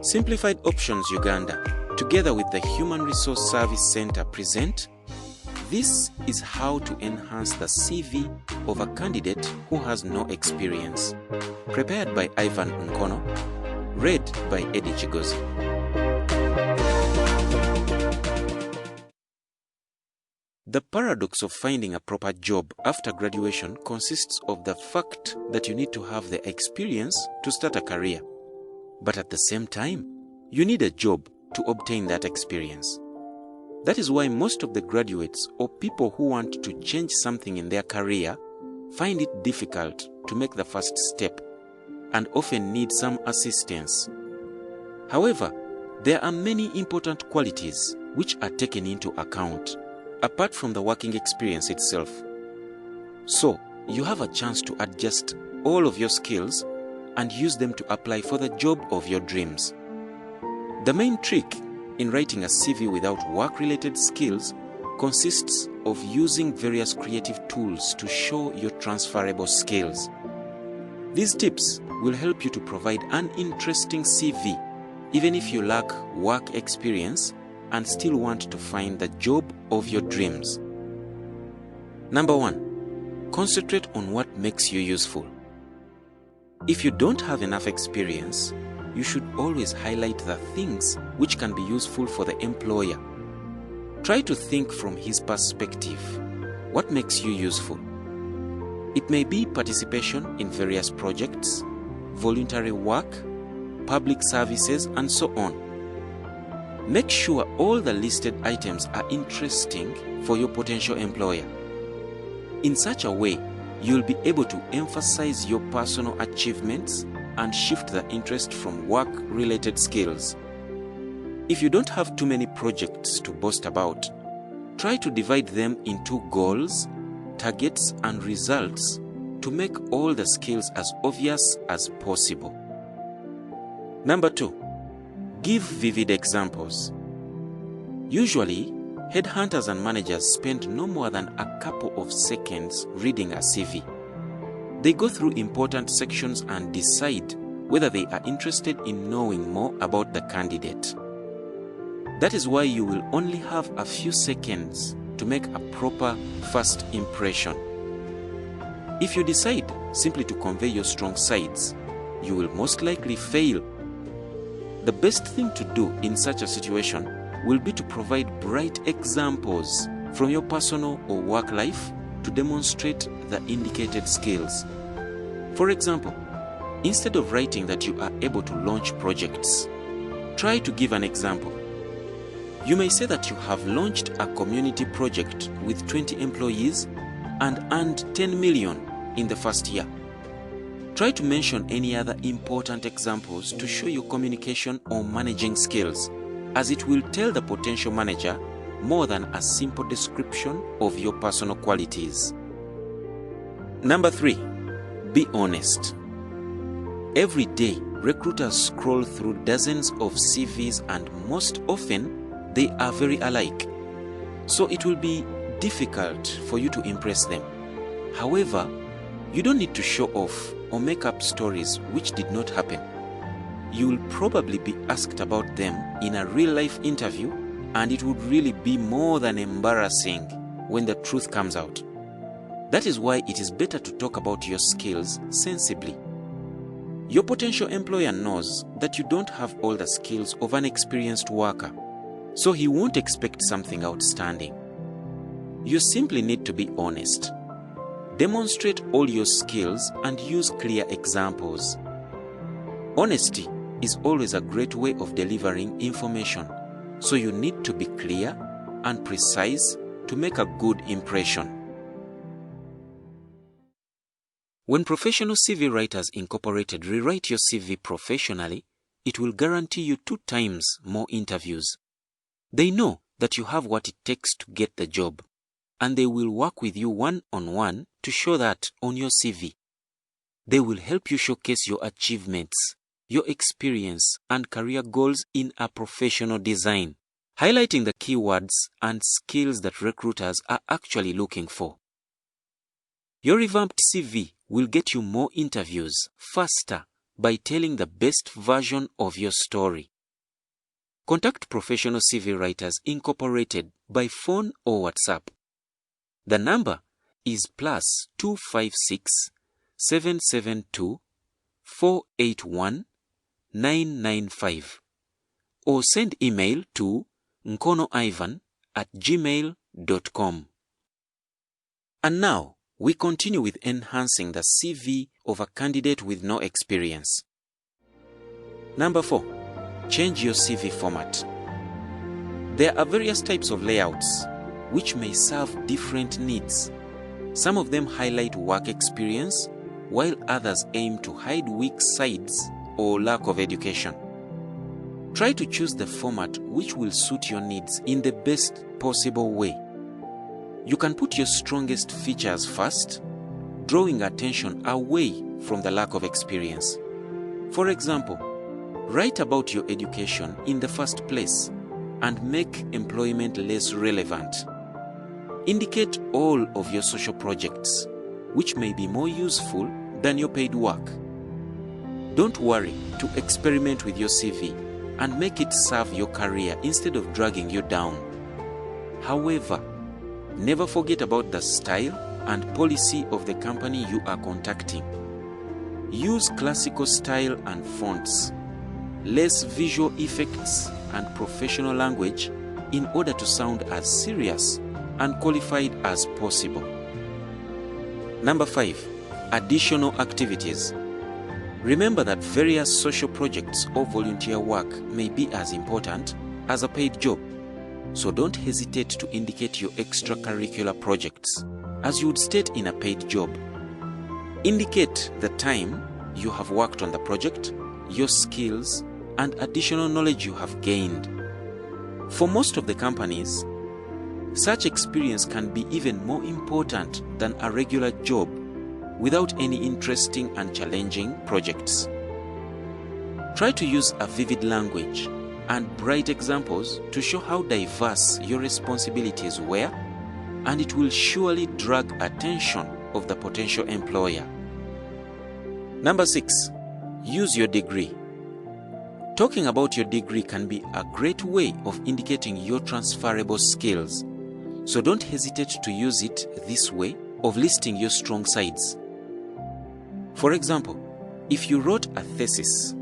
Simplified Options Uganda, together with the Human Resource Service Center, present This is how to enhance the CV of a candidate who has no experience. Prepared by Ivan Nkono, read by Eddie Chigozi. The paradox of finding a proper job after graduation consists of the fact that you need to have the experience to start a career. But at the same time, you need a job to obtain that experience. That is why most of the graduates or people who want to change something in their career find it difficult to make the first step and often need some assistance. However, there are many important qualities which are taken into account, apart from the working experience itself. So, you have a chance to adjust all of your skills and use them to apply for the job of your dreams. The main trick in writing a CV without work-related skills consists of using various creative tools to show your transferable skills. These tips will help you to provide an interesting CV, even if you lack work experience and still want to find the job of your dreams. Number 1, concentrate on what makes you useful. If you don't have enough experience, you should always highlight the things which can be useful for the employer. Try to think from his perspective. What makes you useful? It may be participation in various projects, voluntary work, public services, and so on. Make sure all the listed items are interesting for your potential employer. In such a way, you'll be able to emphasize your personal achievements and shift the interest from work-related skills. If you don't have too many projects to boast about, try to divide them into goals, targets, and results to make all the skills as obvious as possible. Number 2, give vivid examples. Usually, headhunters and managers spend no more than a couple of seconds reading a CV. They go through important sections and decide whether they are interested in knowing more about the candidate. That is why you will only have a few seconds to make a proper first impression. If you decide simply to convey your strong sides, you will most likely fail. The best thing to do in such a situation will be to provide bright examples from your personal or work life to demonstrate the indicated skills. For example, instead of writing that you are able to launch projects, try to give an example. You may say that you have launched a community project with 20 employees and earned 10 million in the first year. Try to mention any other important examples to show your communication or managing skills, as it will tell the potential manager more than a simple description of your personal qualities. Number 3, be honest. Every day, recruiters scroll through dozens of CVs and most often they are very alike. So it will be difficult for you to impress them. However, you don't need to show off or make up stories which did not happen. You will probably be asked about them in a real-life interview, and it would really be more than embarrassing when the truth comes out. That is why it is better to talk about your skills sensibly. Your potential employer knows that you don't have all the skills of an experienced worker, so he won't expect something outstanding. You simply need to be honest. Demonstrate all your skills and use clear examples. Honesty is always a great way of delivering information, so you need to be clear and precise to make a good impression. When Professional CV Writers Incorporated rewrite your CV professionally, it will guarantee you 2 times more interviews. They know that you have what it takes to get the job, and they will work with you one-on-one to show that on your CV. They will help you showcase your achievements, your experience, and career goals in a professional design, highlighting the keywords and skills that recruiters are actually looking for. Your revamped CV will get you more interviews faster by telling the best version of your story. Contact Professional CV Writers Incorporated by phone or WhatsApp. The number is +256 772 481 995, or send email to nkonoivan@gmail.com. And now, we continue with enhancing the CV of a candidate with no experience. Number 4. Change your CV format. There are various types of layouts which may serve different needs. Some of them highlight work experience, while others aim to hide weak sides or lack of education. Try to choose the format which will suit your needs in the best possible way. You can put your strongest features first, drawing attention away from the lack of experience. For example, write about your education in the first place and make employment less relevant. Indicate all of your social projects, which may be more useful than your paid work. Don't worry to experiment with your CV and make it serve your career instead of dragging you down. However, never forget about the style and policy of the company you are contacting. Use classical style and fonts, less visual effects and professional language in order to sound as serious and qualified as possible. Number 5. Additional activities. Remember that various social projects or volunteer work may be as important as a paid job, so don't hesitate to indicate your extracurricular projects as you would state in a paid job. Indicate the time you have worked on the project, your skills, and additional knowledge you have gained. For most of the companies, such experience can be even more important than a regular job without any interesting and challenging projects. Try to use a vivid language and bright examples to show how diverse your responsibilities were, and it will surely drag attention of the potential employer. Number 6. Use your degree. Talking about your degree can be a great way of indicating your transferable skills, so don't hesitate to use it this way of listing your strong sides. For example, if you wrote a thesis,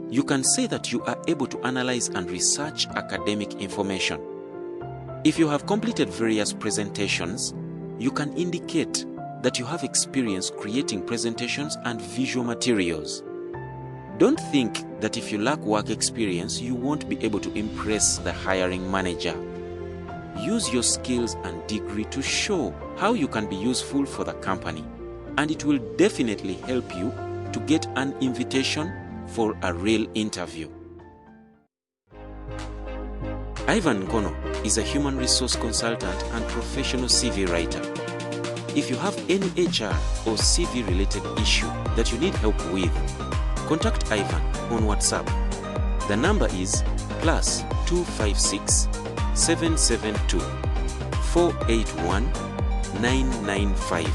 you can say that you are able to analyze and research academic information. If you have completed various presentations, you can indicate that you have experience creating presentations and visual materials. Don't think that if you lack work experience, you won't be able to impress the hiring manager. Use your skills and degree to show how you can be useful for the company, and it will definitely help you to get an invitation for a real interview. Ivan Nkono is a human resource consultant and professional CV writer. If you have any HR or CV related issue that you need help with, contact Ivan on WhatsApp. The number is +256 772 481 995.